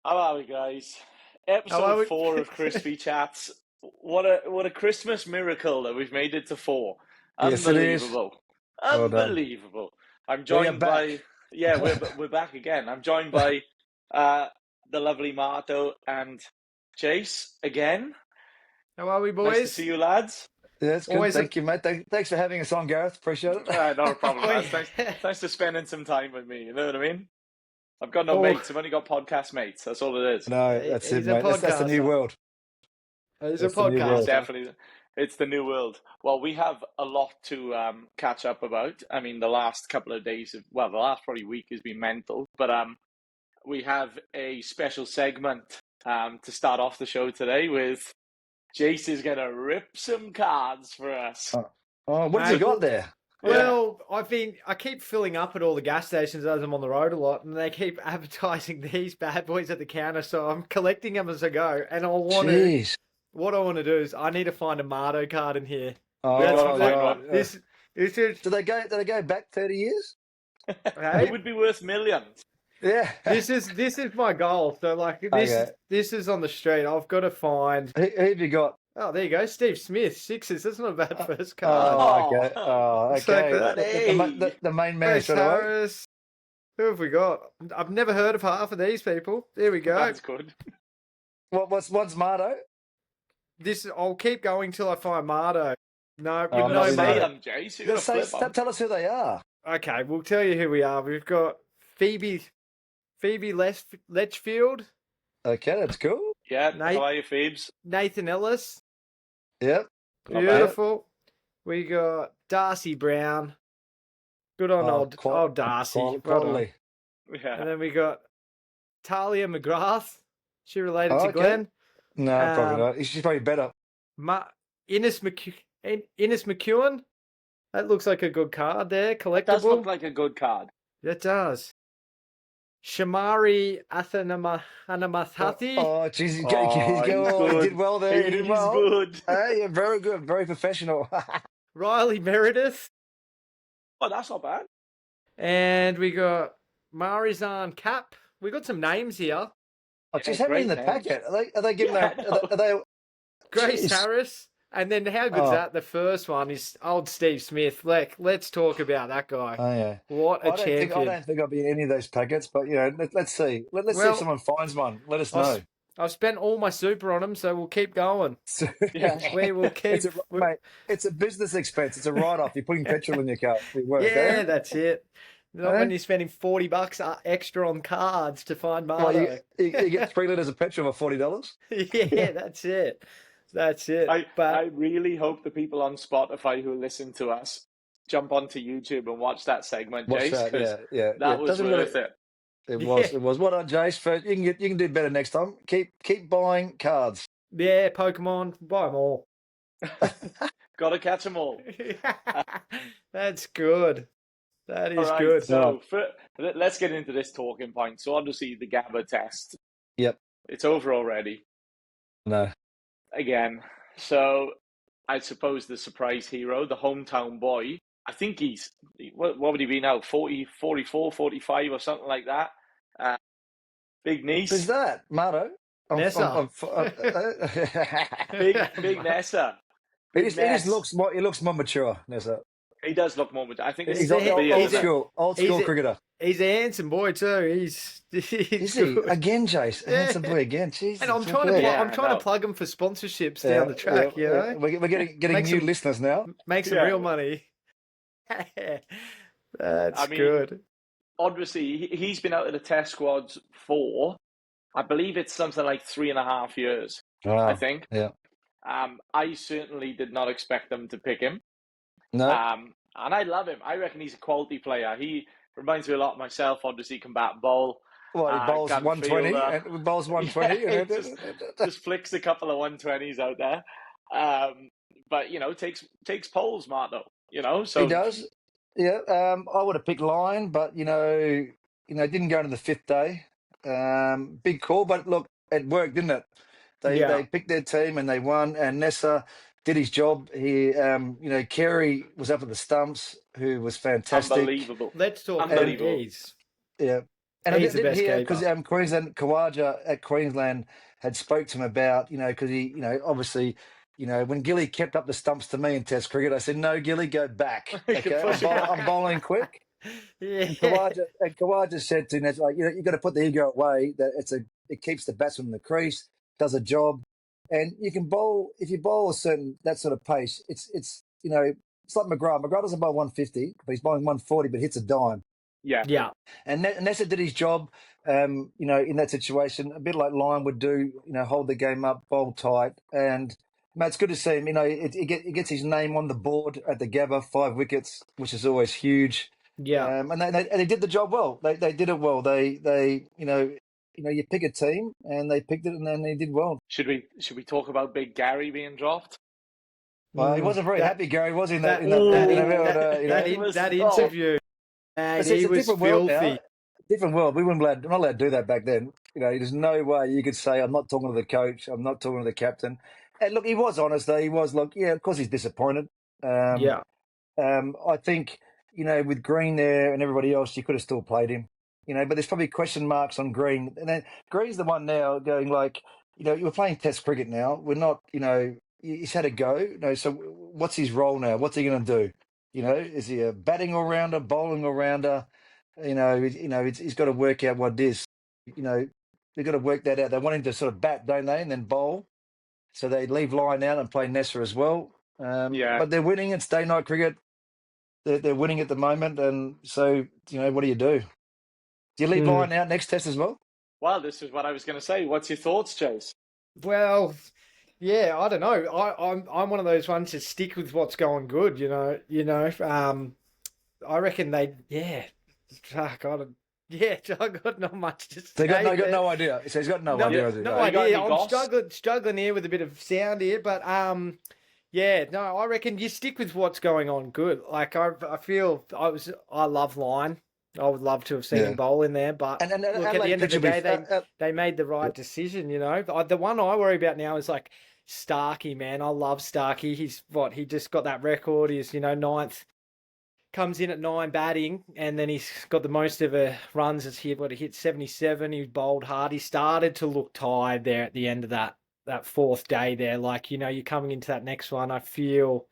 How are we, guys? How are Episode we? 4 of Crispy Chats. What a Christmas miracle that we've made it to 4. Yes, it is. Unbelievable. Well done. Unbelievable. I'm We are joined by back. we're back again. I'm joined by the lovely Marto and Chase again. How are we, Nice to boys? see you, lads. Yeah, it's good. Always Thank you, mate. Thanks for having us on, Gareth. Appreciate it. Not a problem, Wait. lads. Thanks for spending some time with me. You know what I mean? I've got no Oh. mates. I've only got podcast mates. That's all it is. No, that's He's it, a mate. That's the new podcaster. world. He's a That's the new podcast. world. Definitely, it's the new world. Well, we have a lot to catch up about. I mean, the last couple of days, the last probably week has been mental. But we have a special segment to start off the show today with. Jace is gonna rip some cards for us. Oh, what have you got there? Well, I keep filling up at all the gas stations as I'm on the road a lot, and they keep advertising these bad boys at the counter, so I'm collecting them as I go. And Jeez. what I want to do is I need to find a Marto card in here. Oh, That's God. This is Do they go back 30 years? It hey, would be worth millions. Yeah. this is my goal. So like Okay. this is on the street. I've got to find. Who have you got? Oh, there you go, Steve Smith, Sixers. That's not a bad first Oh, card. okay. Oh, It's like okay. that. The main man Chris straight away. Harris. Who have we got? I've never heard of half of these people. There we go. That's good. What's Marto? I'll keep going till I find Marto. No, Oh, with no, no say Marto. them, Jace. You're gonna flip them. Tell us who they are. Okay, we'll tell you who we are. We've got Phoebe Letchfield, Okay, that's cool. Yeah, Nate. how are you, Phoebes? Nathan Ellis. Yep. Not bad. Beautiful. We got Darcy Brown. Good on old Darcy. Well done. Quality. Yeah. And then we got Talia McGrath. She related Oh, to okay. Glenn. No, probably not. She's probably better. Innes McEwen. That looks like a good card there. It does Collectible. look like a good card. It does. Shamari Athanamathati. Oh, jeez, he's you good. did well there. You did He's well. good. Hey, you're very good, very professional. Riley Meredith. Oh, that's not bad. And we got Marizan Cap. We got some names here. Oh, geez, how many in the great packet? Are they giving Yeah, that? Are they? Grace Jeez. Harris. And then how good's Oh. that? The first one is old Steve Smith. Let's talk about that guy. Oh yeah. What a I champion. don't think I'll be in any of those packets, but let's see. Let's see Well, if someone finds one. Let us I've know. s- I've spent all my super on him, so we'll keep going. Yeah. We will keep. Mate, it's a business expense. It's a write-off. You're putting petrol in your car. You work, Yeah, eh? that's it. Not Eh? when you're spending $40 extra on cards to find Well, Marto. you get 3 litres of petrol for $40. Yeah, that's it. That's it. I But really hope the people on Spotify who listen to us jump onto YouTube and watch that segment, Watch Jace, that, because yeah. that was Doesn't worth really- it. It was. Yeah. It was. What on, Jace? First, you can do better next time. Keep buying cards. yeah, Pokemon, buy them all. Got to catch them all. That's good. That is All right, good. so let's get into this talking point. So obviously the Gabba Test. Yep. It's over already. No. Again. So I suppose the surprise hero, the hometown boy, I think what would he be now? 40, 44, 45 or something like that. Big niece. Who's that? Marto? Nessa. Big Nessa. He Big just Ness. looks more mature, Nessa. He does look more mature. I think it's He's a- probably old he's a- school he's a- cricketer. He's a handsome boy too. He's Is he? good. Again, Jace. Yeah. Handsome boy again. Jesus. And I'm it's trying to unfair. Yeah, I'm trying no. to plug him for sponsorships down the track. You know, We're getting Make new some- listeners now. make some Yeah. real money. That's I mean, good. Obviously, he's been out of the test squads for, I believe it's something like 3.5 years, I Wow. think. Yeah. I certainly did not expect them to pick him. No. And I love him. I reckon he's a quality player. He reminds me a lot of myself, obviously, can bat bowl. Well, he bowls gun 120 fielder. and bowls 120. Yeah, just flicks a couple of 120s out there. But, takes poles, Marto, so. He does. Yeah. I would have picked Lion, but didn't go to the 5th day. Big call, but look, it worked, didn't it? They picked their team and they won. And Nessa did his job. He, Kerry was up at the stumps, who was fantastic. Unbelievable. Let's talk Unbelievable. MDs. Yeah. And I He's the did best hear because keeper. Queensland Kawaja at Queensland had spoke to him about, because he, obviously, when Gilly kept up the stumps to me in Test cricket, I said, "No, Gilly, go back. Okay, Push it I'm back. bowling quick." Yeah. And Kawaja said to him, "That's like you got to put the ego away. That it keeps the batsman in the crease, does a job, and you can bowl if you bowl that sort of pace. It's like McGrath. McGrath doesn't bowl 150, but he's bowling 140, but hits a dime. Yeah. Yeah. And Nessa did his job, in that situation, a bit like Lyon would do, hold the game up, bowl tight. And, mate, it's good to see him. He gets his name on the board at the Gabba, 5 wickets, which is always huge. Yeah. And they did the job well. They did it well. You pick a team, and they picked it, and then they did well. Should we talk about Big Gary being dropped? Well, he wasn't very That- happy, Gary, was he? In that- that, He was- that oh. interview, But he it's a was different world now. filthy. Different world. We're not allowed to do that back then. There's no way you could say, "I'm not talking to the coach. I'm not talking to the captain." And look, he was honest though. He was like, yeah, of course he's disappointed. Yeah. I think, with Green there and everybody else, you could have still played him. But there's probably question marks on Green. And then Green's the one now going like, you're playing Test cricket now. We're not, he's had a go. So what's his role now? What's he going to do? Is he a batting all-rounder, bowling all-rounder? He's got to work out what it is. They've got to work that out. They want him to sort of bat, don't they, and then bowl. So they leave Lyon out and play Nessa as well. Yeah. But they're winning. It's day-night cricket. They're winning at the moment. And so, what do you do? Do you leave Lyon out next Test as well? Well, this is what I was going to say. What's your thoughts, Chase? Well, yeah, I don't know. I'm one of those ones that stick with what's going good. I reckon God, yeah, I got not much to say. They got no idea. So he's got no idea. Has he? No Have you got idea. any I'm goss? struggling here with a bit of sound here, but yeah, no, I reckon you stick with what's going on good. Like I feel I love Lyon. I would love to have seen him bowl in there, but And look, at the end of the day, they made the right decision. The one I worry about now is like Starkey, man. I love Starkey. He just got that record. He's ninth. Comes in at 9 batting, and then he's got the most ever runs. He hit 77. He bowled hard. He started to look tired there at the end of that fourth day there. Like, you're coming into that next one. I feel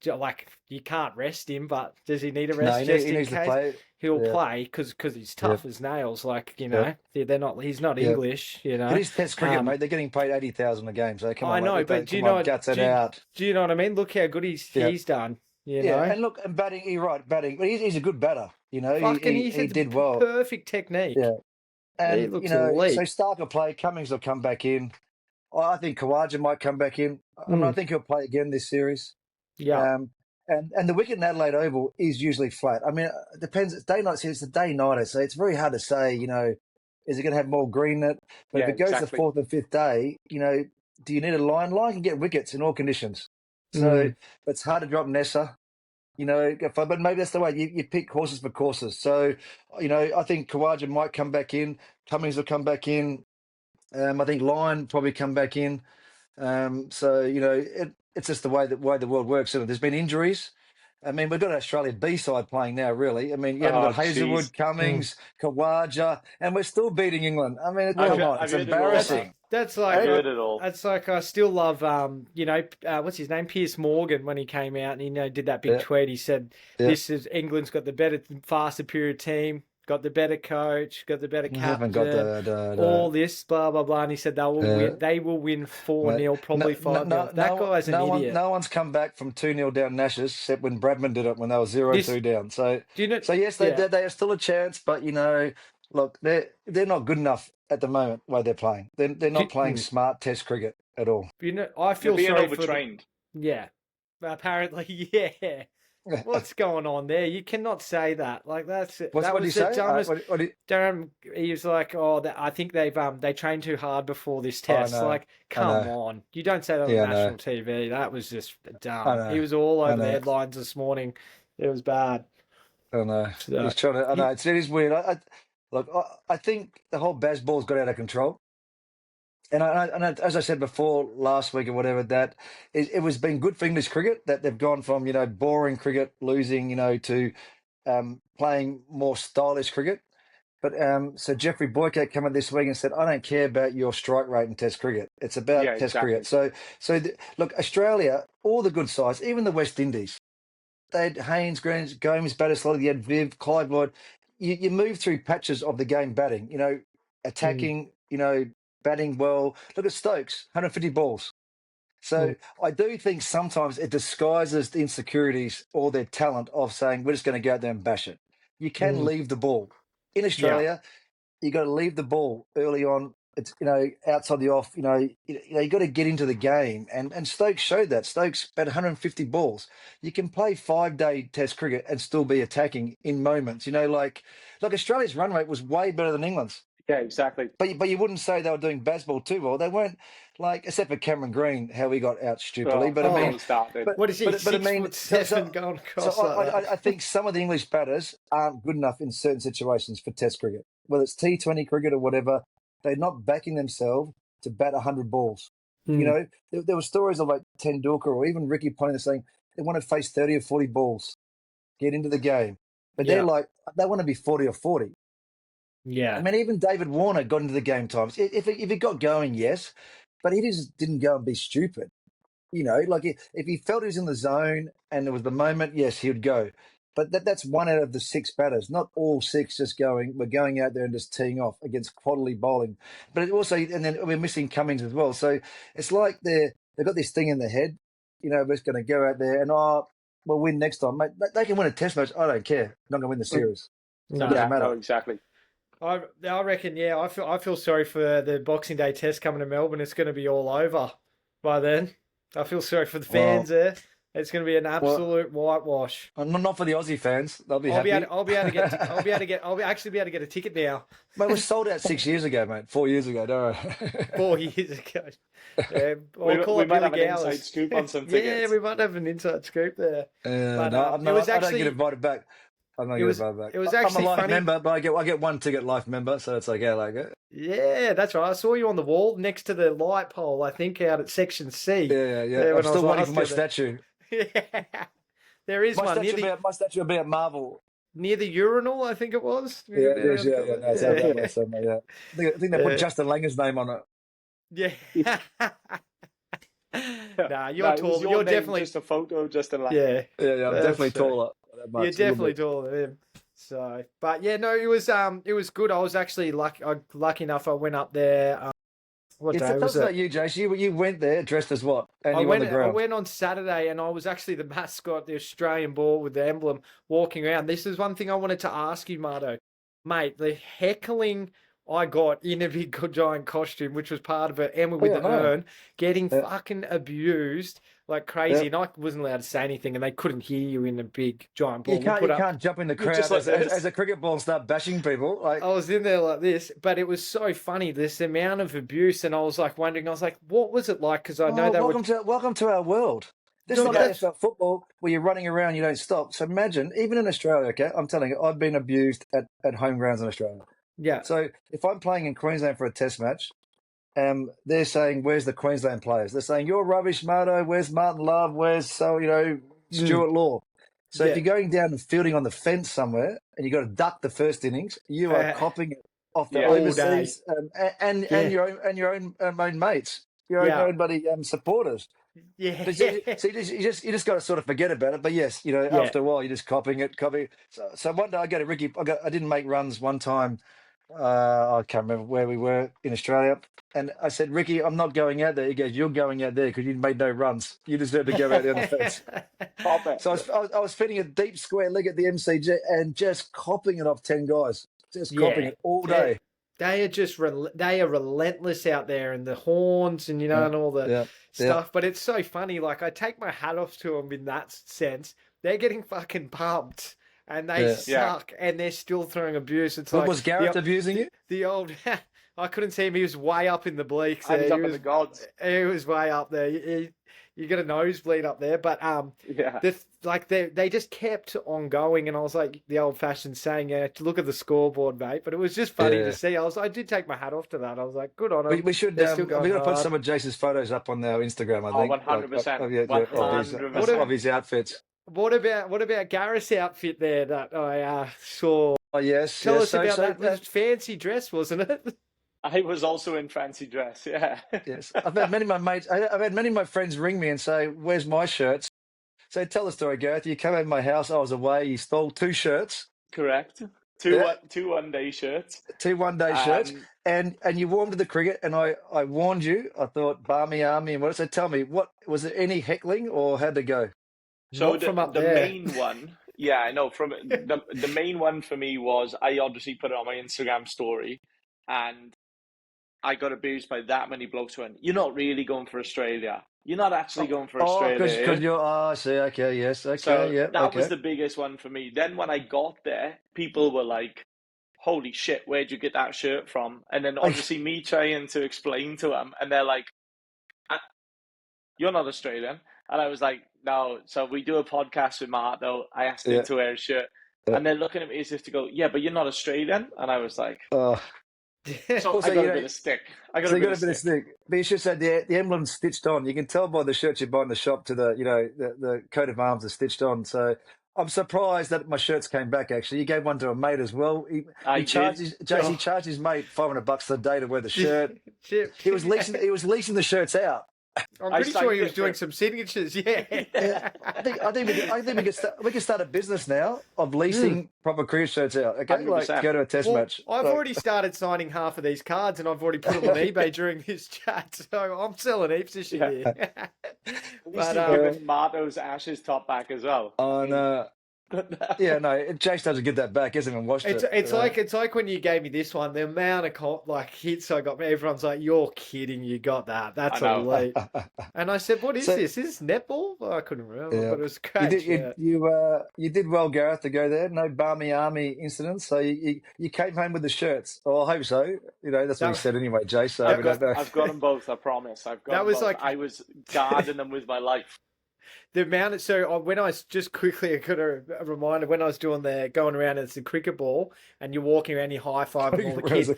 like you can't rest him, but does he need a rest just in case? To play. He'll play because he's tough as nails. Like, they're not. He's not English. It is Test cricket, mate. They're getting paid 80,000 a game. So come on, I know, mate. but do you know? Out. Do you know what I mean? Look how good he's done. And look, and batting, you're right, batting. But he's a good batter. He did well. Perfect technique. Yeah, and he looks elite. So Starc will play. Cummings will come back in. I think Kawaja might come back in. I think he'll play again this series. Yeah. And the wicket in Adelaide Oval is usually flat. I mean, it depends. It's day night. So it's a day nighter, so it's very hard to say. Is it going to have more green in it? But if it goes to the fourth and fifth day, do you need a line? Line can get wickets in all conditions. So it's hard to drop Nessa. But maybe that's the way you pick horses for courses. So, I think Kawaja might come back in. Cummings will come back in. I think Lyon probably come back in. It's just the way the world works. There's been injuries. I mean, we've got an Australia B side playing now, really. I mean, you haven't got Hazelwood, Cummings, Kawaja, and we're still beating England. I mean, come on, it's embarrassing. That's like heard it all. That's like I still love what's his name, Piers Morgan, when he came out and he did that big tweet. He said this is England's got the better, far superior team, got the better coach, got the better captain, all this blah blah blah. And he said they will win 4-0, probably 5-0. That guy's an idiot. No one's come back from 2-0 down Nashes except when Bradman did it when they were 0-2 down. So yes, they are still a chance, but look, they're not good enough at the moment while they're playing. They're not playing smart Test cricket at all. I feel being sorry overtrained. Apparently, yeah. What's going on there? You cannot say that. Like that's what that did was he the say? dumbest. Durham, he was like, I think they trained too hard before this test. Like, come on, you don't say that on national TV. That was just dumb. He was all over the headlines this morning. It was bad. I know. He's trying to. I know it is weird. I think the whole Bazball's got out of control. And as I said before last week or whatever, that it was been good for English cricket that they've gone from boring cricket, losing to playing more stylish cricket. But so Jeffrey Boycott came out this week and said, I don't care about your strike rate in Test cricket. It's about Test cricket. So look, Australia, all the good sides, even the West Indies, they had Haynes, Green, Gomes, Battisley, you had Viv, Clive Lloyd. You move through patches of the game batting, attacking, batting well. Look at Stokes, 150 balls. So I do think sometimes it disguises the insecurities or their talent of saying, we're just going to go out there and bash it. You can leave the ball. In Australia, you got to leave the ball early on. It's outside the off. You got to get into the game, and Stokes showed that. Stokes bat 150 balls. You can play 5-day Test cricket and still be attacking in moments. Like Australia's run rate was way better than England's. Yeah, exactly. But you wouldn't say they were doing baseball too well. They weren't, except for Cameron Green, how he got out stupidly. What is he? 6'7" going across? So I think some of the English batters aren't good enough in certain situations for Test cricket, whether it's T20 cricket or whatever. They're not backing themselves to bat 100 balls. There were stories of like Tendulkar or even Ricky Ponting saying they want to face 30 or 40 balls, get into the game, but they want to be 40 or 40. Yeah, I mean, even David Warner got into the game times. If he got going, yes, but he just didn't go and be stupid. If he felt he was in the zone and there was the moment, yes, he would go. But that's one out of the 6 batters. Not all 6 just we're going out there and just teeing off against quality bowling. But it also, and then we're missing Cummins as well. So it's like they've got this thing in their head. We're just going to go out there and we'll win next time, mate. They can win a Test match. I don't care. I'm not going to win the series. No, it doesn't matter. No, exactly. I reckon, I feel sorry for the Boxing Day Test coming to Melbourne. It's going to be all over by then. I feel sorry for the fans there. It's going to be an absolute whitewash. Not for the Aussie fans. They'll be happy. I'll actually be able to get a ticket now. Mate, we sold out 6 years ago, mate. 4 years ago, don't worry. 4 years ago. We might have an inside scoop on some tickets. Yeah, we might have an inside scoop there. I don't get invited back. I'm not getting invited back. It was actually I'm a life funny. member, but I get 1 ticket life member, so it's okay. Yeah, that's right. I saw you on the wall next to the light pole, I think, out at Section C. Yeah. I'm still waiting for my statue. Yeah, there is one. My statue will be at Marvel. Near the urinal, I think it was. Yeah. I think they put Justin Langer's name on it. Yeah. You're tall. You're definitely just a photo, Justin Langer. Yeah. I'm definitely taller. You're definitely taller than him. So, but yeah, no, it was good. I was actually lucky enough. I went up there. What day was it? About you, Jace. You went there dressed as what? And I you went, on the ground. I went on Saturday, and I was actually the mascot, the Australian ball with the emblem, walking around. This is one thing I wanted to ask you, Marto. Mate, the heckling I got in a big giant costume, which was part of it, and with the urn, getting fucking abused like crazy. And I wasn't allowed to say anything, and they couldn't hear you in a big giant ball. You can't jump in the crowd as a cricket ball and start bashing people. I was in there like this, but it was so funny, this amount of abuse, and I was wondering, what was it like? Because I know that welcome to our world. This is about football where you're running around, you don't stop. So imagine, even in Australia, okay, I'm telling you, I've been abused at home grounds in Australia. Yeah. So if I'm playing in Queensland for a Test match, they're saying, "Where's the Queensland players?" They're saying, "You're rubbish, Marto. Where's Martin Love? Where's Stuart Law?" So if you're going down and fielding on the fence somewhere and you got to duck the first innings, you are copping it off the overseas and your own mates, your own buddy supporters. Yeah. But so you just got to sort of forget about it. But yes, after a while you're just copying it. So one day I didn't make runs one time. I can't remember where we were in Australia. And I said, Ricky, I'm not going out there. He goes, you're going out there because you made no runs. You deserve to go out there on the fence. So I was fitting a deep square leg at the MCG and just copping it off 10 guys. Just copping it all day. They are relentless out there, and the horns and, and all the stuff. But it's so funny. I take my hat off to them in that sense. They're getting fucking pumped. And they suck, and they're still throwing abuse. It's was Garrett abusing you? The old, I couldn't see him. He was way up in the bleaks. He was up in the gods. He was way up there. You get a nosebleed up there, but they just kept on going, and I was like the old-fashioned saying, look at the scoreboard, mate. But it was just funny to see. I did take my hat off to that. I was like, good on them. We should. We're going to put some of Jason's photos up on our Instagram. I think 100%. Of his outfits. What about Gareth's outfit there that I saw? Oh yes, Tell yes. us about that. It was fancy dress, wasn't it? I was also in fancy dress. Yeah. Yes, I've had many of my mates. I've had many of my friends ring me and say, "Where's my shirts?" So tell the story, Gareth. You came over to my house. I was away. You stole 2 shirts. Correct. Yeah, Two 1 day shirts. 2 one-day shirts, and you wore them to the cricket. And I warned you. I thought Barmy Army and what. So tell me, what was there any heckling or how'd it go? So Not from up the there. main one, yeah, I know. From the main one for me was I obviously put it on my Instagram story, and I got abused by that many blokes who went, "You're not really going for Australia. You're not actually going for Because Australia." you're. I see. Okay. Yes. Okay. So Yeah. that was Okay. the biggest one for me. Then when I got there, people were like, "Holy shit, where'd you get that shirt from?" And then obviously me trying to explain to them, and they're like, "You're not Australian." And I was like, "No." So we do a podcast with Matt, though. I asked him Yeah. to wear a shirt, Yeah. and they're looking at me as if to go, "Yeah, but you're not Australian." And I was like, Oh. "So Also, I got a bit of stick. I got so a you bit got of a bit of stick." stick, but you should say the emblem's stitched on. You can tell by the shirts you buy in the shop to the coat of arms are stitched on. So I'm surprised that my shirts came back. Actually, you gave one to a mate as well. I He charged did. He charged his mate $500 a day to wear the shirt. Chip. He was leasing the shirts out. I'm I pretty sure he signed was it doing for. some signatures. Yeah. Yeah, I think we can start a business now of leasing proper cricket shirts out. Okay, like to 100%. go to a test Well, match. I've Like, already started signing half of these cards, and I've already put them on eBay during this chat. So I'm selling heaps of shit Yeah. here. At least But you've given Marto's Ashes top back as well. I mean, yeah, no, Jace doesn't get that back. He hasn't even watched it's it. it's like when you gave me this one, the amount of like hits I got. Everyone's like, "You're kidding! You got that? That's I know. elite." And I said, "What is So, this? Is this netball?" Well, I couldn't remember, yeah, but it was a great shirt. you did well, Gareth, to go there. No Barmy Army incidents, so you came home with the shirts. Oh, I hope so. You know that's what he said anyway, Jace. So we don't know. I've got them both. I promise. I've got That them was both. like I was guarding them with my life. the amount of, when I was just quickly, I got a reminder when I was doing going around as a cricket ball and you're walking around, you high fiving all the kids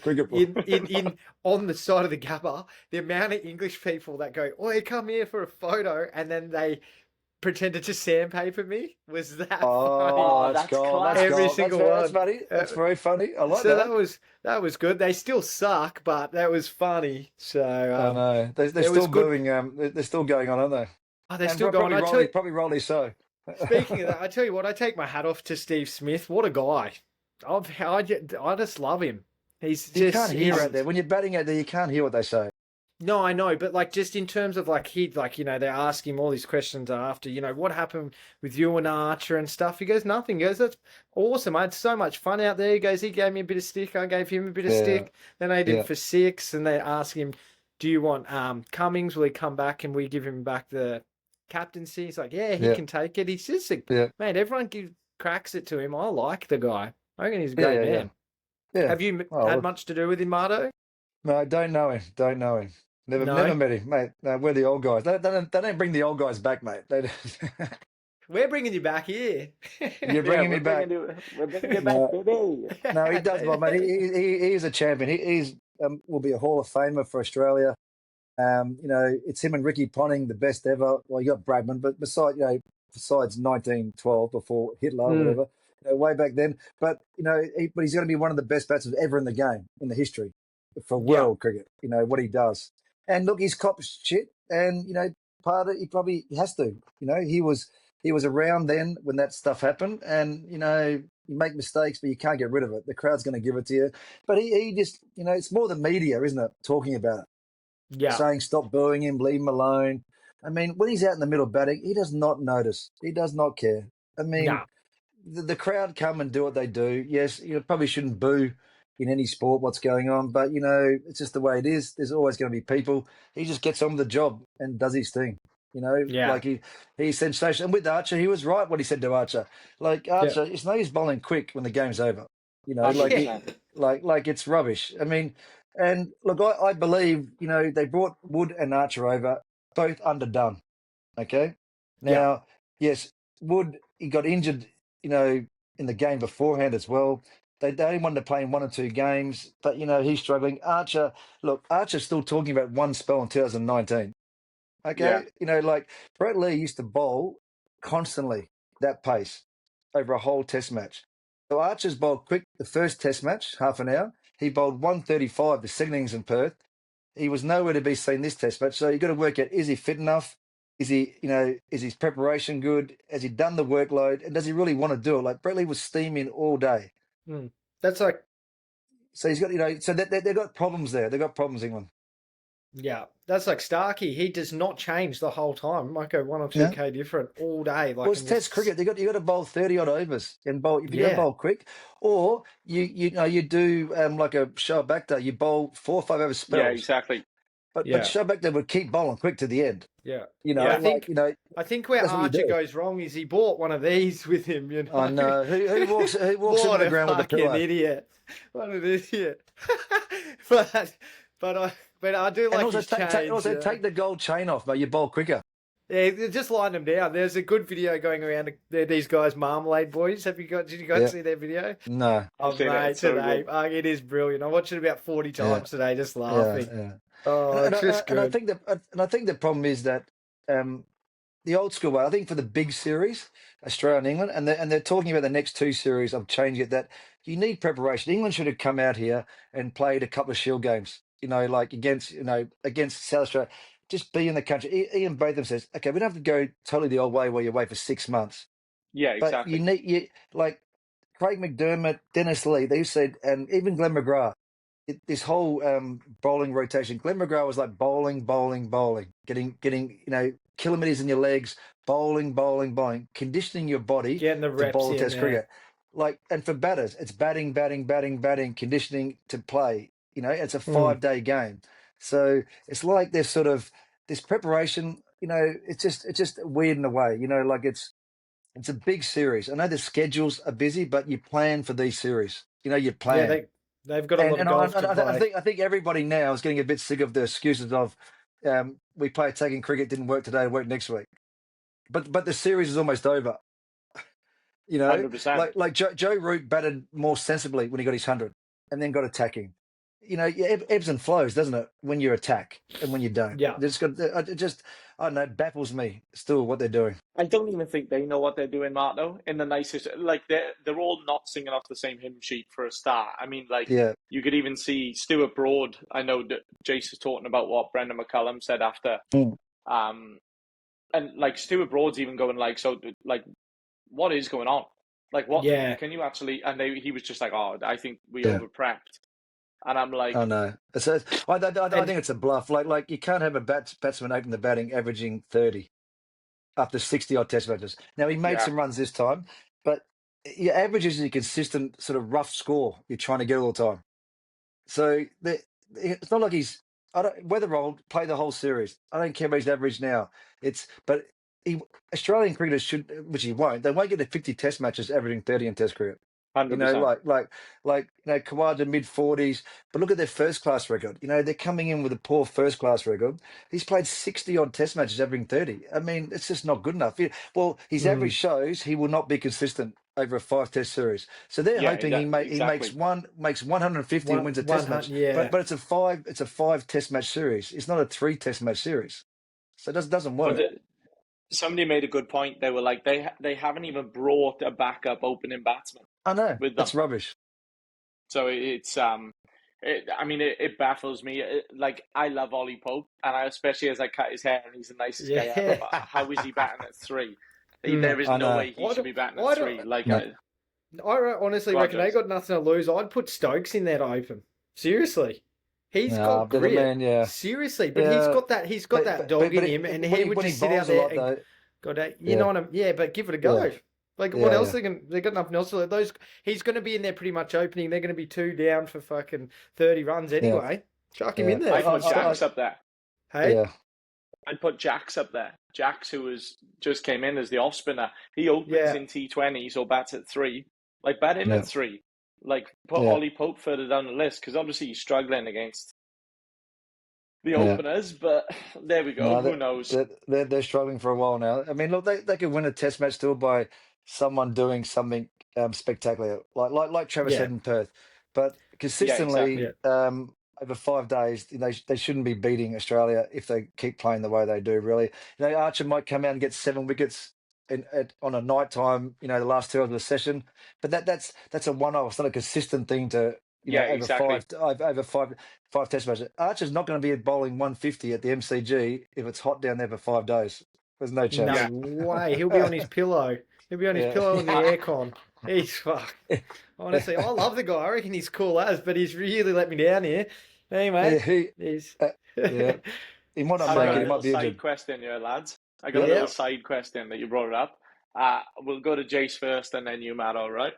in on the side of the Gabba, the amount of English people that go, "Oh, you come here for a photo," and then they pretended to sandpaper me was that funny. Oh, that's cool. That's Every cool. single That's one. funny. That's very funny. I like So that. that was good. They still suck, but that was funny. So I know they're it was still good. booing. They're still going on, aren't they? Oh, they're And still going. probably rightly so. Speaking of that, I tell you what, I take my hat off to Steve Smith. What a guy! I just love him. He's You just can't hear out there when you're batting out there. You can't hear what they say. No, I know, but like just in terms of like they ask him all these questions after, what happened with you and Archer and stuff. He goes, nothing. He goes, that's awesome. I had so much fun out there. He goes, he gave me a bit of stick. I gave him a bit of stick. Then I did it for 6, and they ask him, do you want Cummings? Will he come back and we give him back the captaincy? He's like, yeah, he can take it. He's just man, everyone cracks it to him. I like the guy. I reckon he's a great man. Yeah. Have you had much to do with him, Marto? No, I don't know him. Don't know him. Never met him, mate. No, we're the old guys. They don't bring the old guys back, mate. We're bringing you back here. You're bringing me back. We're bringing you back today. No, he does well, mate. He is a champion. He's will be a Hall of Famer for Australia. It's him and Ricky Ponting, the best ever. Well, you got Bradman, but besides 1912, before Hitler, or whatever, way back then. But but he's going to be one of the best batsmen ever in the game, in the history for world cricket. What he does. And look, he's copped shit, and part of it, he probably has to. He was around then when that stuff happened, and you make mistakes, but you can't get rid of it. The crowd's going to give it to you. But he just, it's more the media, isn't it, talking about it? Yeah, saying stop booing him, leave him alone. I mean, when he's out in the middle batting, he does not notice. He does not care. I mean, the crowd come and do what they do. Yes, you probably shouldn't boo in any sport what's going on, but it's just the way it is. There's always going to be people. He just gets on with the job and does his thing. Like he's sensational. And with Archer, he was right what he said to Archer. Like Archer, it's no use bowling quick when the game's over. Like it's rubbish. I mean, and look, I believe they brought Wood and Archer over, both underdone. Okay, now yes, Wood, he got injured. In the game beforehand as well. They only wanted to play in 1 or 2 games, but he's struggling. Archer's still talking about one spell in 2019. Okay, like Brett Lee used to bowl constantly that pace over a whole Test match. Archer's bowled quick the first Test match, half an hour. He bowled 135 the second innings in Perth. He was nowhere to be seen this Test match. So you've got to work out, is he fit enough? Is he, is his preparation good? Has he done the workload? And does he really want to do it? Like Brett Lee was steaming all day. That's like... So he's got, so they've got problems there. They've got problems, England. Yeah, that's like Starkey. He does not change the whole time. Might go 1 or 2K different all day. Like, well, it's Test cricket. You got to bowl 30 odd overs and bowl. If you got to bowl quick, or you do like a show back day. You bowl 4 or 5 over spells. Yeah, exactly. But show back day would keep bowling quick to the end. Yeah, I think where Archer goes wrong is he bought one of these with him. I know who walks on the ground with a pillow. Idiot! What an idiot! But I do like his chains. Take the gold chain off, mate. You bowl quicker. Yeah, just line them down. There's a good video going around. These guys, Marmalade Boys. Did you guys see their video? No. Oh, mate, today. It is brilliant. I watched it about 40 times today, just laughing. Yeah. Oh, it's just good. I think the problem is that the old school way. I think for the big series, Australia and England, and they're talking about the next 2 series of changing it. That you need preparation. England should have come out here and played a couple of Shield games. Like against South Australia. Just be in the country. Ian Botham says, okay, we don't have to go totally the old way where you wait for 6 months. Yeah, exactly. But you like Craig McDermott, Dennis Lee, they said, and even Glenn McGrath, this whole bowling rotation. Glenn McGrath was like bowling, getting kilometres in your legs, bowling, conditioning your body getting the reps to bowl Test cricket. Like, and for batters, it's batting, conditioning to play. It's a 5-day game. So it's like there's sort of this preparation, it's just weird in a way, like it's a big series. I know the schedules are busy, but you plan for these series. You plan. Yeah, they've got a lot of golf to play. I think everybody now is getting a bit sick of the excuses of we play attacking cricket, didn't work today, work next week. But the series is almost over. 100%. Like Joe Root batted more sensibly when he got his 100 and then got attacking. It ebbs and flows, doesn't it? When you attack and when you don't. Yeah. I don't know, it baffles me still what they're doing. I don't even think they know what they're doing, Mark, though, in the nicest... Like, they're all not singing off the same hymn sheet for a start. I mean, you could even see Stuart Broad. I know that Jace was talking about what Brendan McCullum said after. And, like, Stuart Broad's even going, what is going on? Like, what... Yeah. Can you actually... And he was just like, I think we over-prepped. And I'm like, oh no! I think it's a bluff. Like you can't have a batsman open the batting averaging 30 after 60 odd Test matches. Now he made some runs this time, but your average is a consistent sort of rough score you're trying to get all the time. So it's not like he's Weatherall play the whole series. I don't care about his average now. Australian cricketers should, which he won't. They won't get to 50 Test matches averaging 30 in Test cricket. 100%. Khawaja mid-40s, but look at their first-class record. They're coming in with a poor first-class record. He's played 60-odd Test matches, averaging 30. I mean, it's just not good enough. Well, his average shows he will not be consistent over a 5 Test series. So they're hoping he makes 150 and wins a Test match. Yeah. But it's a 5 Test match series. It's not a 3 Test match series. So it doesn't work. Somebody made a good point. They were like, they haven't even brought a backup opening batsman. I know. That's rubbish. So it's it baffles me. I love Ollie Pope, and especially as I cut his hair, and he's the nicest guy ever. But how is he batting at 3? There is no way he should be batting at 3. I honestly reckon they got nothing to lose. I'd put Stokes in there to open. Seriously. He's got grit. Man, seriously, but he's got that dog in him, and he would just sit out there and go down. You know what I mean? Yeah, but give it a go. Yeah. What else they got nothing else to do. He's going to be in there pretty much opening. They're going to be 2 down for fucking 30 runs anyway. Chuck him in there. I'd put Jax up there. Hey? Yeah. I'd put Jax up there. Jax, who just came in as the off spinner. He opens in T20s or bats at 3. Bat him at 3. Put Ollie Pope further down the list, because obviously he's struggling against the openers, but there we go. Who knows? They're struggling for a while now. I mean, look, they could win a Test match still by someone doing something spectacular, like Travis had in Perth. But consistently over 5 days, they shouldn't be beating Australia if they keep playing the way they do. Really, Archer might come out and get 7 wickets on a night time, the last 2 hours of the session. But that's a one-off. It's not a consistent thing to over exactly. five test matches. Archer's not going to be bowling 150 at the MCG if it's hot down there for 5 days. There's no chance. No way. He'll be on his pillow. He'll be on his pillow in the aircon. He's fuck. Honestly, I love the guy. I reckon he's cool as, but he's really let me down here. Anyway, he's he might not make it. He might be side injured. question here, lads. I got a little side question that you brought it up. We'll go to Jace first, and then you, Matt. All right.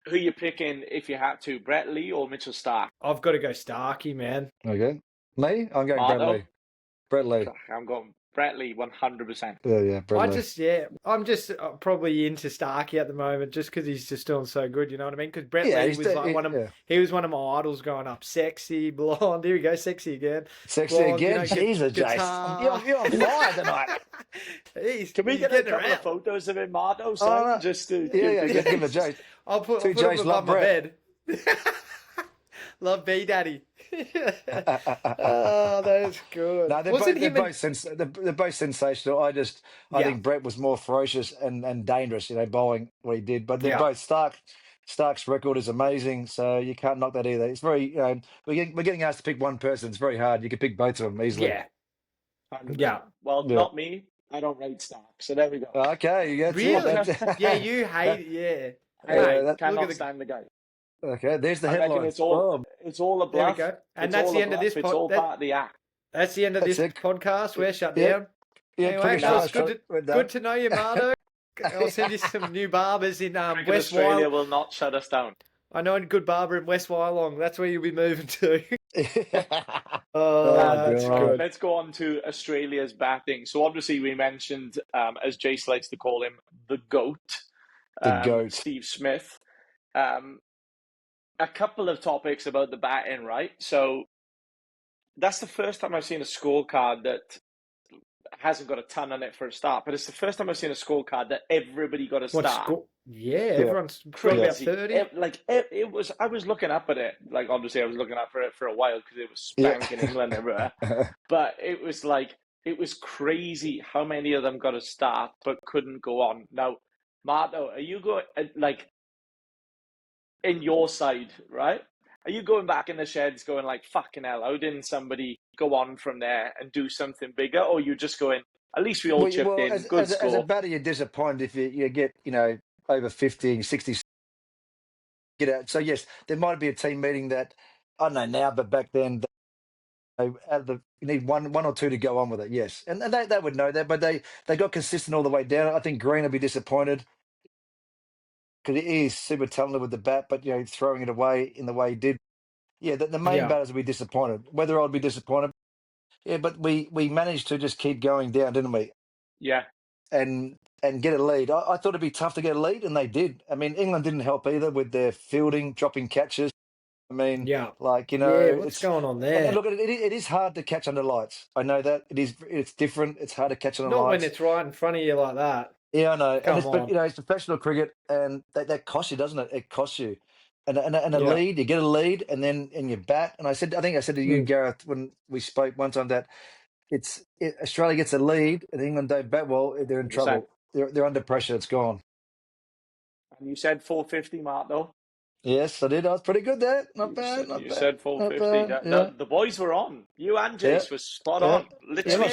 Who you picking if you had to, Brett Lee or Mitchell Starc? I've got to go Starkey, man. Okay. Me? I'm going Brett Lee. Brett Lee. I'm going Brett Lee 100%. Yeah, Brett Lee. I'm just probably into Starkey at the moment just because he's just doing so good, you know what I mean? Because Brett Lee was he was one of my idols growing up. Sexy, blonde. Here we go, sexy again. Sexy blonde, again? Jesus, Jace. You're on fire tonight. Can we get a couple of photos of him, Mardo? Just to give it a Jace. I'll put him above my bed. Love B Daddy. Oh, that's good. No, they're both sensational. I think Brett was more ferocious and dangerous, bowling what he did. But they're both Stark's record is amazing, so you can't knock that either. It's very, we're getting asked to pick one person. It's very hard. You can pick both of them easily. Yeah. Well, not me. I don't rate Starc, so there we go. Okay, really? Yeah, you hate it. Yeah, cannot stand the guy. Okay, there's the headline. It's all a bluff. There we go. And that's the end of this. It's all part of the act. That's the end of this podcast. We're shut down. Anyway, good to know you, Mardo. I'll send you some new barbers in West Australia will not shut us down. I know a good barber in West Wyalong. That's where you'll be moving to. That's good. Let's go on to Australia's batting. So obviously we mentioned, as Jace likes to call him, the GOAT. Steve Smith. A couple of topics about the batting, right? So that's the first time I've seen a scorecard that hasn't got a ton on it for a start, but it's the first time I've seen a scorecard that everybody got a start. Everyone's crazy. About 30. It was. I was looking up at it. Like obviously, I was looking up for it for a while because it was spanking England everywhere. But it was crazy how many of them got a start but couldn't go on. Now, Marto, are you going in your side, right? Are you going back in the sheds going like, fucking hell, how didn't somebody go on from there and do something bigger? Or you just going, at least we all chipped in, good score. As a batter, you're disappointed if you get, over 50, 60. Get out. So, yes, there might be a team meeting that, I don't know now, but back then, you need one or two to go on with it, yes. And they would know that, but they got consistent all the way down. I think Green will be disappointed. Because he is super talented with the bat, but throwing it away in the way he did. Yeah, the main batters will be disappointed. Whether I'd be disappointed, but we managed to just keep going down, didn't we? Yeah, and get a lead. I thought it'd be tough to get a lead, and they did. I mean, England didn't help either with their fielding, dropping catches. I mean, what's going on there? Look, it is hard to catch under lights. I know that it's different. It's hard to catch under lights. Not when it's right in front of you like that. Yeah, I know. But it's professional cricket, and that costs you, doesn't it? It costs you. And a lead, you get a lead, and then you bat. And I think I said to you, Gareth, when we spoke one time that Australia gets a lead, and England don't bat well, they're in trouble. They're under pressure. It's gone. And you said 450, Mark, though. Yes, I did. I was pretty good there. Not bad. You said 450. The boys were on. You and Jace were spot on. Literally.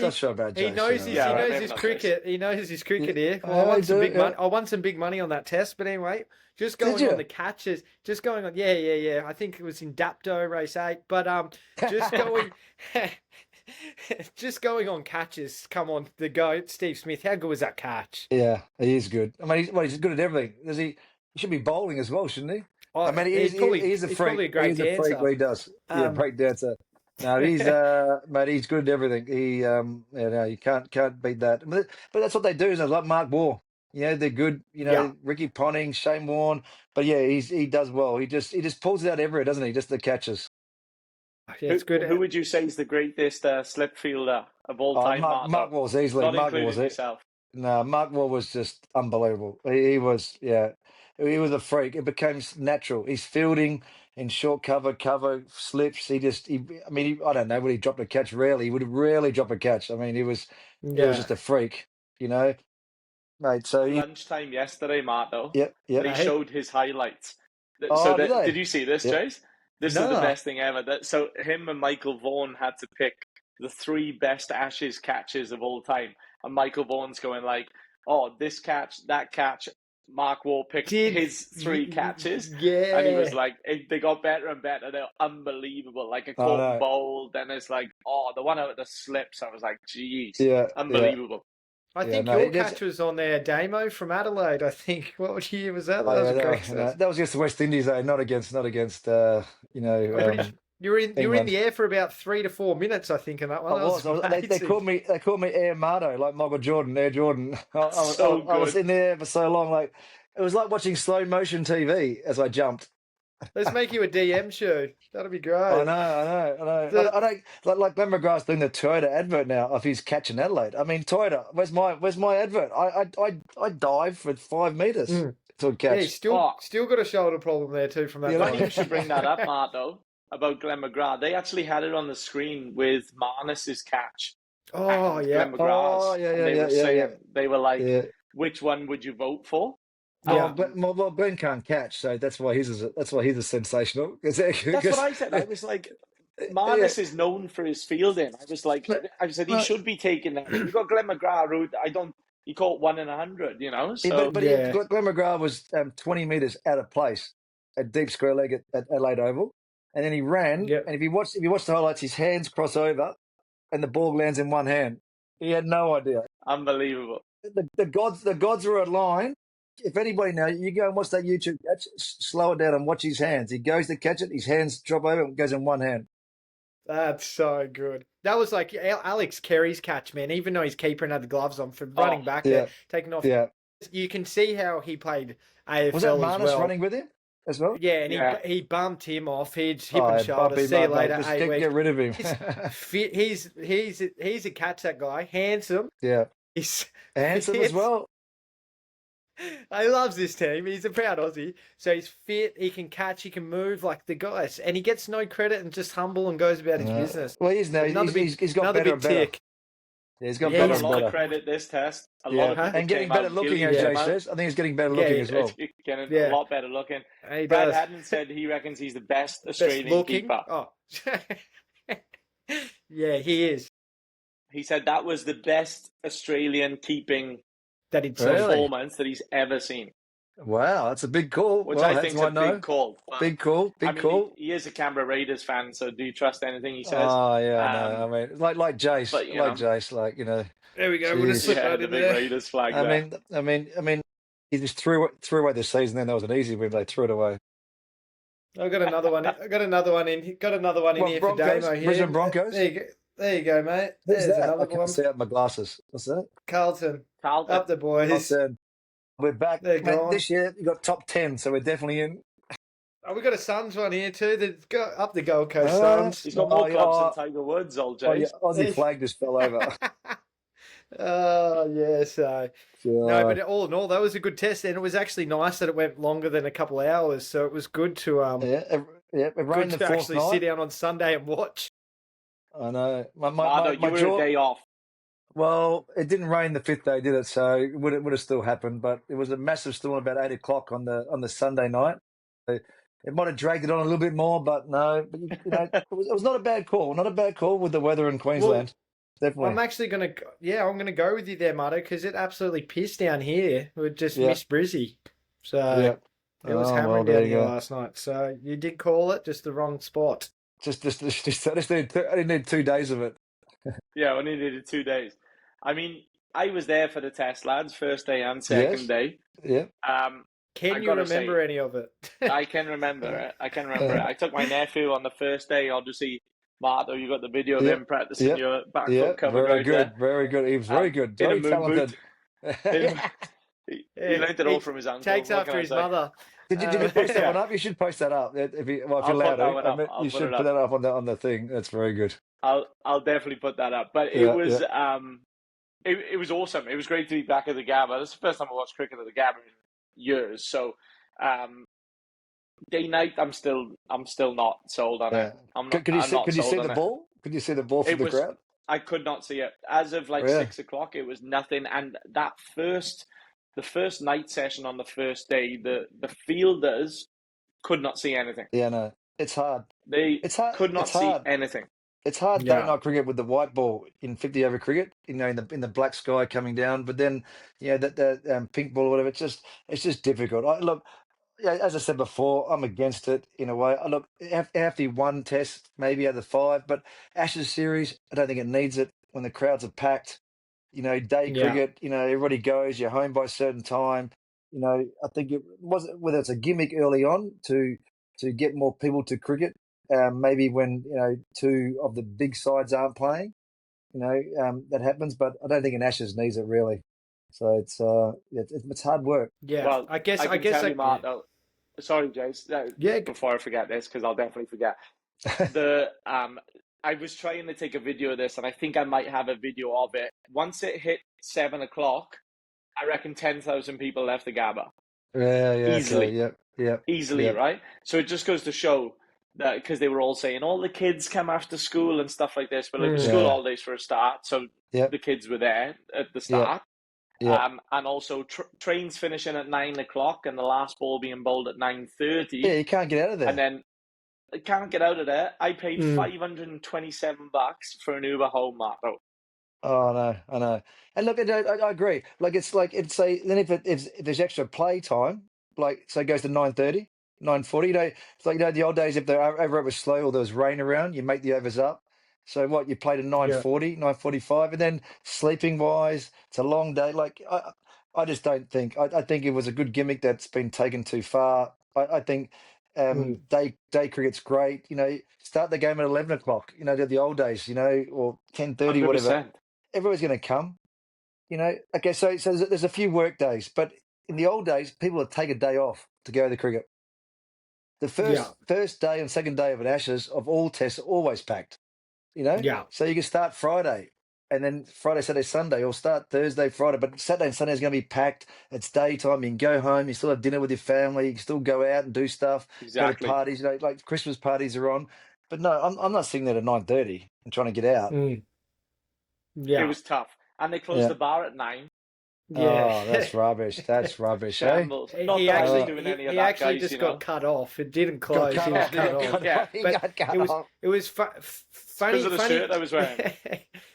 Not sure about Jace. He knows his cricket. He knows his cricket here. Well, I won some big money on that test, but anyway, just going on the catches. Just going on. Yeah. I think it was in Dapto race 8, but just going. Just going on catches. Come on, the GOAT, Steve Smith. How good was that catch? Yeah, he is good. I mean, he's good at everything. He should be bowling as well, shouldn't he? I mean, he's a freak. He's a great dancer. Freak what he does. Break dancer. No, he's mate. He's good at everything. You can't beat that. But that's what they do. Is like Mark Waugh. They're good. Ricky Ponting, Shane Warne. But he does well. He just pulls it out everywhere, doesn't he? Just the catches. Yeah, it's good. Who would you say is the greatest slip fielder of all time? Mark Waugh's easily. Not Mark including Waugh's yourself. No, Mark Waugh was just unbelievable. He was, he was a freak. It became natural. He's fielding in short cover slips. I don't know, would he drop a catch? Rarely. He would rarely drop a catch. I mean, he was just a freak. you know, mate. So lunchtime yesterday, Marto, yep. they showed his highlights. So Oh, did they? did you see this, Yep. Chase? This is the best thing ever. So him and Michael Vaughan had to pick the 3 best Ashes catches of all time, and Michael Vaughan's going like, "Oh, this catch, that catch." Mark Waugh picked his 3 catches, and he was like, they got better and better. They're unbelievable, like a caught and bowled. Then it's like, oh, the one out of the slips. I was like, geez, unbelievable. I think your catch was on there, Damo from Adelaide. I think. What year was that? That was a great that was against the West Indies, though, not against you know. You were in the air for about 3 to 4 minutes, I think, in that one. They called me Air Mardo, like Michael Jordan, Air Jordan. I was in there for so long, like it was like watching slow motion TV as I jumped. Let's make you a DM show. That'd be great. I know. I don't like Glenn McGrath's doing the Toyota advert now of his catch in Adelaide. I mean, Toyota, where's my advert? I dive for 5 meters to a catch. Yeah, he's still got a shoulder problem there too from that. You know, you should bring that up, Mark, though, about Glenn McGrath. They actually had it on the screen with Marnus's catch. Oh yeah. Glenn McGrath's. They were like, which one would you vote for? Well, Glenn can't catch, so that's why he's a sensational. That's what I said. I was like, Marnus is known for his fielding. I said he should be taking that. You've got Glenn McGrath, who he caught 1 in 100, you know. So Glenn McGrath was 20 meters out of place at deep square leg at Adelaide Oval, and then he ran. And if you watch the highlights, his hands cross over, and the ball lands in one hand. He had no idea. Unbelievable. The gods were aligned. If anybody now, you go and watch that YouTube catch, slow it down and watch his hands. He goes to catch it, his hands drop over and goes in one hand. That's so good. That was like Alex Carey's catch, man. Even though his keeper had the gloves on for running back there, taking off. Yeah. You can see how he played AFL was that Marnus as well. Running with him as well? Yeah, and he bumped him off. He'd hip and shoulder. See you later. Just get rid of him. He's a catch, that guy. Handsome. Yeah. He's handsome as well. He loves this team. He's a proud Aussie. So he's fit, he can catch, he can move like the guys. And he gets no credit and just humble and goes about his business. Well, he is now. He's got better and better. Yeah, he's got better and better. A lot of credit this test. And getting better looking, as Jay says. I think he's getting better looking as well. Getting a lot better looking. Brad Haddon said he reckons he's the best Australian keeper. Oh. Yeah, he is. He said that was the best Australian keeping performance that he's ever seen. Wow, that's a big call. Which I think is a big call. Big call. He is a Canberra Raiders fan, so do you trust anything he says? Oh yeah, no. I mean, like Jace, Jace, you know. There we go. We're gonna slip the big Raiders flag. I mean, he just threw away the season. Then that was an easy win. They threw it away. I've got another one. Got another one in here for Damo here. Brisbane Broncos. There you go, mate. There's another one. I can't see out my glasses. What's that? Carlton. Up the boys. We're back. This year you got top 10, so we're definitely in. Oh, we got a Suns one here too. That's got up the Gold Coast Suns. He's got more clubs than Tiger Woods, old James. Aussie flag just fell over. Oh yeah, so no, but all in all, that was a good test, and it was actually nice that it went longer than a couple of hours. So it was good to it rained the fourth actually night. Sit down on Sunday and watch. I know. You were a day off. Well, it didn't rain the 5th day, did it? So it would have still happened. But it was a massive storm about 8 o'clock on the Sunday night. So it might have dragged it on a little bit more, but no. But it was not a bad call. Not a bad call with the weather in Queensland. Definitely. I'm actually I'm going to go with you there, Mutto, because it absolutely pissed down here. We just missed Brizzy. So it was hammering down here last night. So you did call it, just the wrong spot. I didn't need 2 days of it. Yeah, I only needed 2 days. I mean, I was there for the test, lads, first day and second day. Yeah. Can you remember any of it? I can remember it. I took my nephew on the first day, obviously. Marto, you got the video of him practicing your back foot cover. Very good. He was very good. Very talented. He learned it all from his uncle. Takes after his mother. Did you post that one up? You should post that up if you're allowed to. You should put that up on the thing. That's very good. I'll definitely put that up. But it was it was awesome. It was great to be back at the Gabba. This is the first time I watched cricket at the Gabba in years. So day night, I'm still not sold on it. Could you see the ball? Could you see the ball from the crowd? I could not see it. As of like Yeah, 6 o'clock, it was nothing. And the first night session on the first day, the fielders could not see anything. yeah, no, it's hard. They It's hard. could It's not see hard. anything. It's hard day Yeah. night cricket with the white ball in 50 over cricket, in the black sky coming down. But then, that pink ball or whatever. It's just difficult. Look, yeah, as I said before, I'm against it in a way. Look, have to be one test, maybe out of the five, but Ashes series, I don't think it needs it when the crowds are packed. Day Yeah. cricket, everybody goes, you're home by a certain time. I think it was whether it's a gimmick early on to get more people to cricket, maybe when, two of the big sides aren't playing, that happens, but I don't think an Ashes needs it really. So it's hard work. Yeah. Well, I guess I can tell you, Mark, though. Sorry, Jace. Yeah. Before I forget this, because I'll definitely forget. I was trying to take a video of this, and I think I might have a video of it. Once it hit 7 o'clock, I reckon 10,000 people left the Gabba. Yeah, Easily. okay, yep, Easily, right? So it just goes to show that, because they were all saying all the kids come after school and stuff like this, but like the school yeah, holidays for a start, so yep, the kids were there at the yep, start. yep. And also trains finishing at 9 o'clock and the last ball being bowled at 9:30. Yeah, you can't get out of there. And then I can't get out of there. I paid Mm. $527 for an Uber home, Marco. Oh, I know. And look, I agree. Like it's then if there's extra play time, like so it goes to 9:30, 9:40. It's like the old days if the over was slow or there was rain around, you make the overs up. So what you played at Yeah. 9:40, 9:45, and then sleeping wise, it's a long day. Like I just don't think. I think it was a good gimmick that's been taken too far. I think day cricket's great. Start the game at 11 o'clock. The old days. Or 10:30, whatever. 100%. Everyone's going to come. Okay, so there's a few work days, but in the old days, people would take a day off to go to the cricket. The first day and second day of an Ashes of all tests are always packed. Yeah. So you can start Friday, and then Friday, Saturday, Sunday, or start Thursday, Friday, but Saturday and Sunday is going to be packed. It's daytime. You can go home. You still have dinner with your family. You can still go out and do stuff. Exactly. Go to parties. Like Christmas parties are on. But no, I'm not sitting there at 9:30 and trying to get out. Yeah. It was tough. And they closed the bar at 9. Yeah. Oh, that's rubbish. That's rubbish, eh? Shambles. Not that I was doing any of he that, actually guys, just got cut off. It didn't close. Got He was cut cut off. off. Yeah. He But got cut it was off. it was funny. Because of the shirt I was wearing.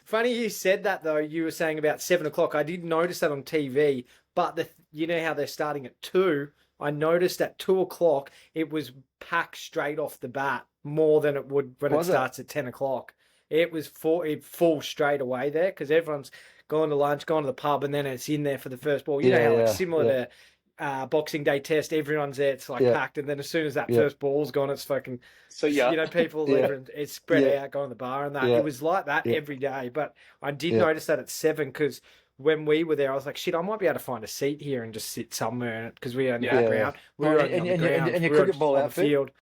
Funny you said that though. You were saying about 7 o'clock. I did notice that on TV, but you know how they're starting at 2. I noticed at 2 o'clock it was packed straight off the bat more than it would when it starts at 10 o'clock. It was full straight away there because everyone's gone to lunch, gone to the pub, and then it's in there for the first ball. You know how it's similar to Boxing Day Test. Everyone's there. It's like packed, and then as soon as that first ball's gone, it's fucking. So people it's spread out, going to the bar and that. It was like that every day. But I did notice that at 7 because when we were there, I was like, shit, I might be able to find a seat here and just sit somewhere because we were on the ground. We were on the ground. And your cricket ball outfit? Field.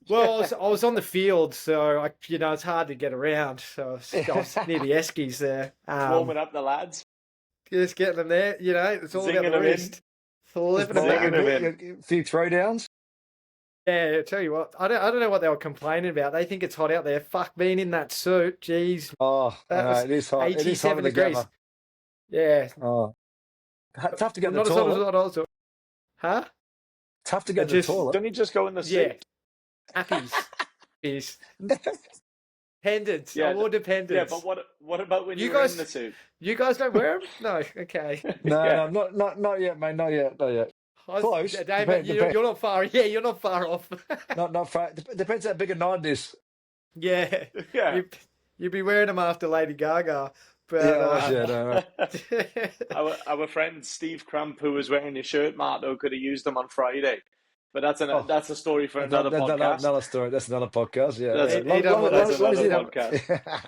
Well, I was on the field, so it's hard to get around. So I was near the Eskies there, warming up the lads, just getting them there. It's all Zinging about the wrist, flipping them in. A few throwdowns. Yeah, I tell you what, I don't know what they were complaining about. They think it's hot out there. Fuck, being in that suit, jeez. Oh, it is hot. 87 degrees. Yeah. Oh, tough to go to the Not toilet. as hot also. Huh? Tough to go to the toilet. Don't you just go in the suit? Yeah. Appies. Pendants. Yeah, I wore dependents. Yeah, but what about when you're in the suit? You guys don't wear them? No. Okay. No, not yet, mate. Not yet. Close. David, you're not far. Yeah, you're not far off. not far. Depends how big a nod is. Yeah. Yeah. You'd be wearing them after Lady Gaga. But, our friend Steve Crump, who was wearing your shirt, Marto, could have used them on Friday. But that's a story for another podcast. Another story. That's another podcast. Yeah, that's another podcast.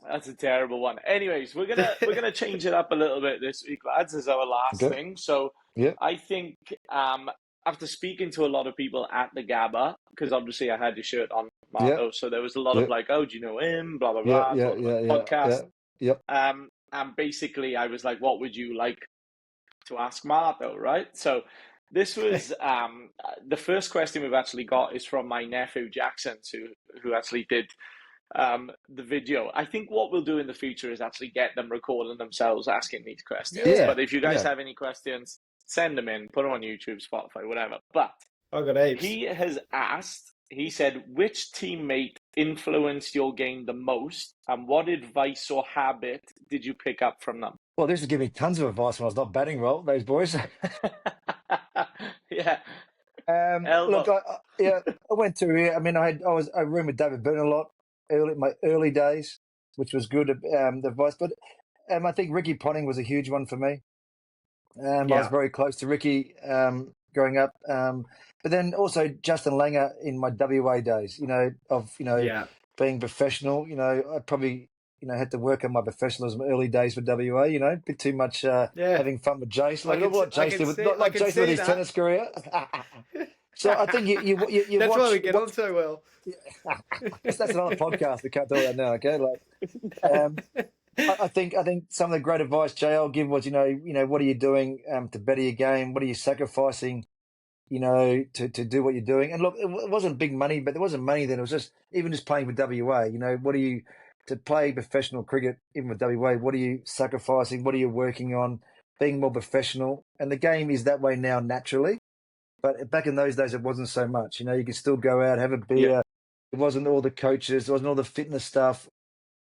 That's a terrible one. Anyways, we're gonna change it up a little bit this week, lads, as our last thing. So I think after speaking to a lot of people at the Gabba, because obviously I had your shirt on, Marto, so there was a lot of like, oh, do you know him? Blah blah blah. Podcast. And basically, I was like, what would you like to ask Marto, right? So this was the first question we've actually got is from my nephew Jackson, who actually did the video. I think what we'll do in the future is actually get them recording themselves asking these questions. Yeah. But if you guys have any questions, send them in, put them on YouTube, Spotify, whatever. But I got heaps. he has asked, he said, which teammate influenced your game the most, and what advice or habit did you pick up from them? Well, this has given me tons of advice when I was not batting well, those boys. Yeah. Look, I went through here. I mean, I roomed with David Byrne a lot my early days, which was good advice. But I think Ricky Ponting was a huge one for me. I was very close to Ricky growing up. But then also Justin Langer in my WA days, being professional. I probably had to work on my professionalism early days for WA. A bit too much having fun with Jace. Like Jace did with his tennis career. So I think you that's why we get on so well. That's another podcast. We can't do that now. Okay, I think some of the great advice JL give was what are you doing to better your game? What are you sacrificing? To do what you're doing. And look, it wasn't big money, but there wasn't money then. It was just even just playing with WA. What are you to play professional cricket in with WA? What are you sacrificing? What are you working on? Being more professional. And the game is that way now naturally. But back in those days, it wasn't so much. You could still go out, have a beer. Yeah. It wasn't all the coaches. It wasn't all the fitness stuff.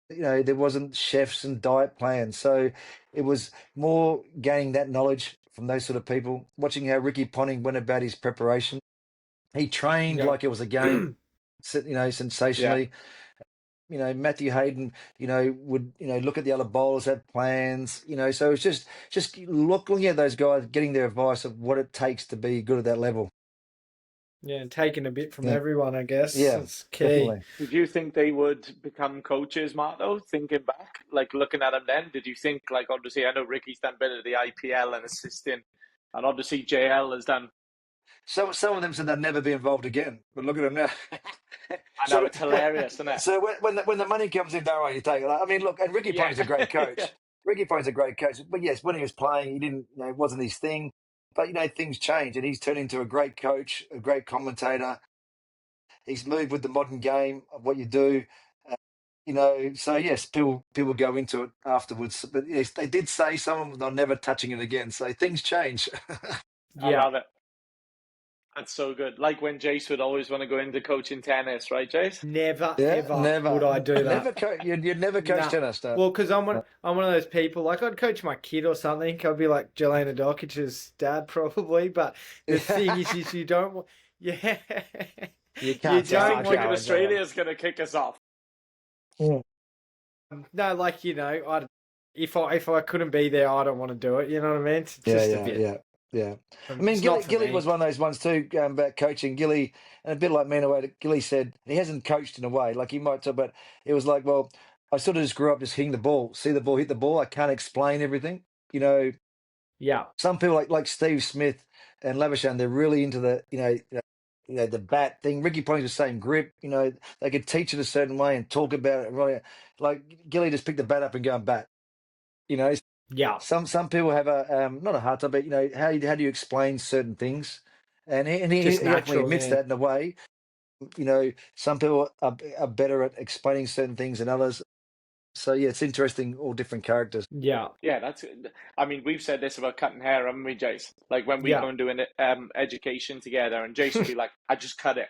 There wasn't chefs and diet plans. So it was more gaining that knowledge from those sort of people. Watching how Ricky Ponting went about his preparation. He trained like it was a game, sensationally. Yeah. Matthew Hayden, would, look at the other bowlers, have plans, so it's just looking at those guys, getting their advice of what it takes to be good at that level. Yeah, and taking a bit from everyone, I guess. Yeah, that's key. Definitely. Did you think they would become coaches, Mark, though, thinking back? Like, looking at them then, did you think, like, obviously, I know Ricky's done a bit of the IPL and assisting, and obviously JL has done... Some of them said they'd never be involved again, but look at them now. I know, it's hilarious, isn't it? So when the money comes in, don't worry, you take it. I mean, look, and Ricky Ponting's a great coach. Yeah. Ricky Ponting's a great coach. But yes, when he was playing, he didn't, it wasn't his thing. But, things change, and he's turned into a great coach, a great commentator. He's moved with the modern game of what you do. So yes, people go into it afterwards. But yes, they did say some of them they're never touching it again. So things change. I love it. That's so good. Like when Jace would always want to go into coaching tennis, right, Jace? Never would I do that. You'd never coach tennis, though. Well, because I'm one of those people. Like I'd coach my kid or something. I'd be like Jelena Dokic's dad, probably. But the thing is you don't. Yeah. You can't. Australia's going to kick us off. Yeah. No, like if I couldn't be there, I don't want to do it. You know what I mean? It's just a bit. Yeah. I mean, Gilly was one of those ones too, about coaching. Gilly, and a bit like me in a way that Gilly said, he hasn't coached in a way. Like he might talk, but it was like, well, I sort of just grew up just hitting the ball, see the ball, hit the ball. I can't explain everything. Yeah. Some people like Steve Smith and Labuschagne, they're really into the, the bat thing. Ricky Ponting's the same grip. They could teach it a certain way and talk about it. Really, like Gilly just picked the bat up and go and bat. Yeah. Some people have a not a hard time, but how do you explain certain things? And he definitely admits that in a way. Some people are better at explaining certain things than others. So yeah, it's interesting, all different characters. Yeah. Yeah, that's. I mean, we've said this about cutting hair, haven't we, Jace? Like when we go and do an education together, and Jace would be like, "I just cut it."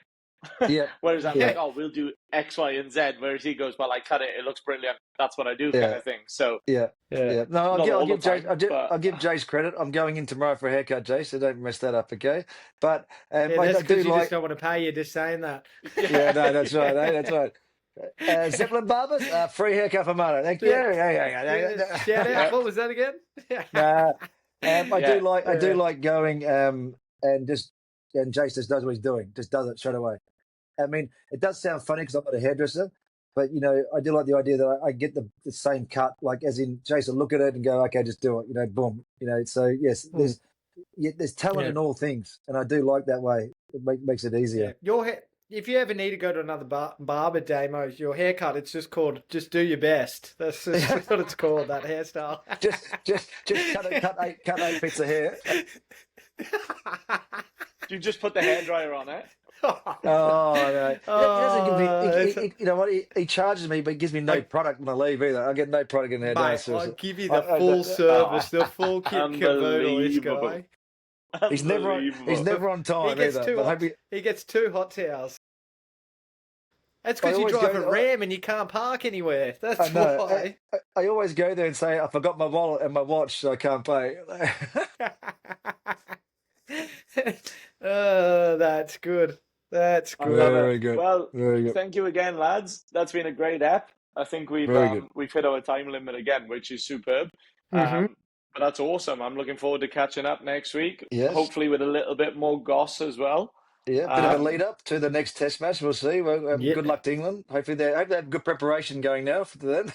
Yeah. Whereas I'm like, "Oh, we'll do X, Y, and Z." Whereas he goes, "Well, I cut it. It looks brilliant. That's what I do," kind of thing. So yeah. No, I'll give Jace credit. I'm going in tomorrow for a haircut, Jace. So don't mess that up, okay? But that's because you just don't want to pay you. Just saying that. Yeah, no, that's right. That's right. Zeppelin Barbers, free haircut for Mano. Thank you. Yeah. Shout out. What was that again? I do like going and Jace just does what he's doing. Just does it straight away. I mean, it does sound funny because I'm not a hairdresser, but I do like the idea that I get the same cut, like as in Jace will look at it and go, okay, just do it. Boom. So yes, there's talent in all things, and I do like that way. It makes it easier. Yeah. Your hair. If you ever need to go to another barber, Damo, your haircut, it's just called "Just Do Your Best." That's what it's called. That hairstyle. just cut eight bits of hair. You just put the hairdryer on it. Oh no! He doesn't give me. You know what? He charges me, but he gives me no product when I leave either. I get no product in there. Mate, I'll give you the full service, the full kit and caboodle. This guy. He's never on time either. He gets 2 hot towels. That's because you drive a Ram and you can't park anywhere. That's why. I always go there and say, I forgot my wallet and my watch, so I can't pay. Oh, that's good. That's good. Very good. Well, very good. Thank you again, lads. That's been a great ep. I think we've hit our time limit again, which is superb. But that's awesome. I'm looking forward to catching up next week. Yes. Hopefully with a little bit more goss as well. Yeah, bit of a lead up to the next Test match. We'll see. Good luck to England. Hopefully they have good preparation going now for that.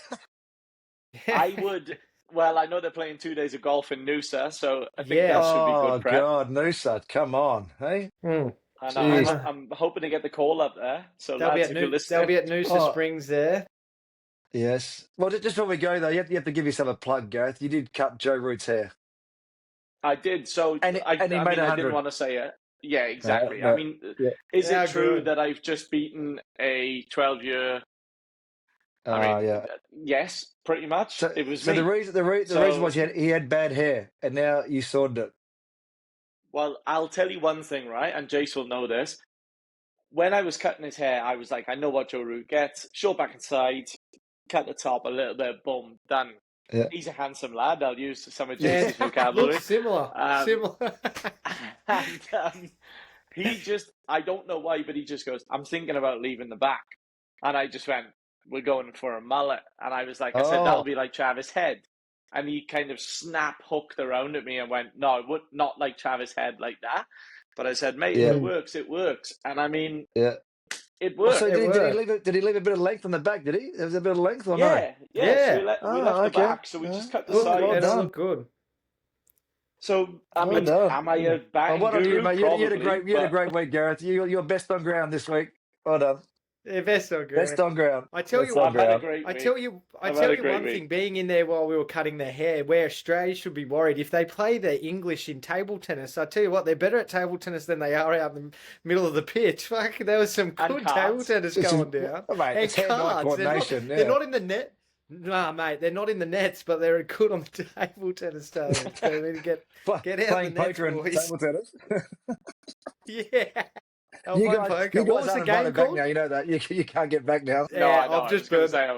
I would. Well, I know they're playing 2 days of golf in Noosa, so I think that should be good prep. Oh God, Noosa, come on, hey. I'm hoping to get the call up there. So they'll be at Noosa Springs there. Yes. Well, just before we go though, you have to give yourself a plug, Gareth. You did cut Joe Root's hair. I did. So I didn't want to say it. Yeah, exactly. No. I mean, is it true that I've just beaten a 12-year? Yes, pretty much. So, it was so me. the reason was he had bad hair, and now you sorted it. Well, I'll tell you one thing, right? And Jace will know this. When I was cutting his hair, I was like, I know what Joe Root gets. Short back and side, cut the top a little bit, boom, done. Yeah. He's a handsome lad. I'll use some of Jace's vocabulary. Looks similar. And he just, I don't know why, but he just goes, I'm thinking about leaving the back. And I just went, we're going for a mullet. And I was like, I said, that'll be like Travis Head. And he kind of snap hooked around at me and went, no, I would not like Travis Head like that. But I said, mate, if it works, it works. And I mean, it worked. So did he leave a bit of length on the back, did he? There was a bit of length or no? Yeah. So we left the back, so we just cut the side. It looked good. So, I mean, am I a bang guru? Mate? You had a great week, Gareth. You're best on ground this week. Well done. Yeah, best on ground. Best on ground. I tell you one thing, being in there while we were cutting their hair, where Australia should be worried, if they play their English in table tennis, I tell you what, they're better at table tennis than they are out in the middle of the pitch. Fuck, there was some good table tennis going down. Mate, it's hand-eye coordination. They're not in the net. Nah, mate, they're not in the nets, but they're good on the table tennis table. So they need to get out playing the poker nets, and table tennis. Yeah. You what was the game called? Now, you know that you can't get back now. No, I know. I've just burned down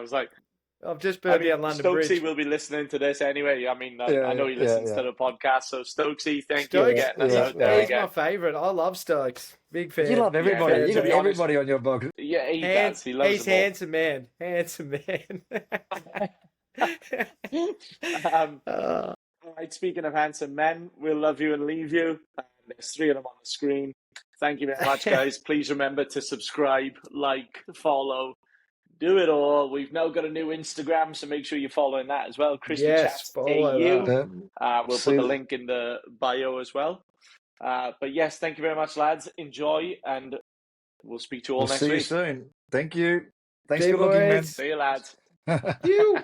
London Bridge. Stokesy will be listening to this anyway. I mean, I know he listens to the podcast. So Stokesy, thank you for getting us out there. He's my favourite. I love Stokes. Big fan. You love everybody. You got everybody on your box. Yeah, he does. He loves He's handsome man. Handsome man. All right, speaking of handsome men, we'll love you and leave you. There's 3 of them on the screen. Thank you very much, guys. Please remember to subscribe, like, follow, do it all. We've now got a new Instagram, so make sure you're following that as well. Christy Chats follow AU. We'll put the link in the bio as well. But yes, thank you very much, lads. Enjoy, and we'll speak to you all next week. See you soon. Thank you. Thanks for looking, man. See you, lads. You.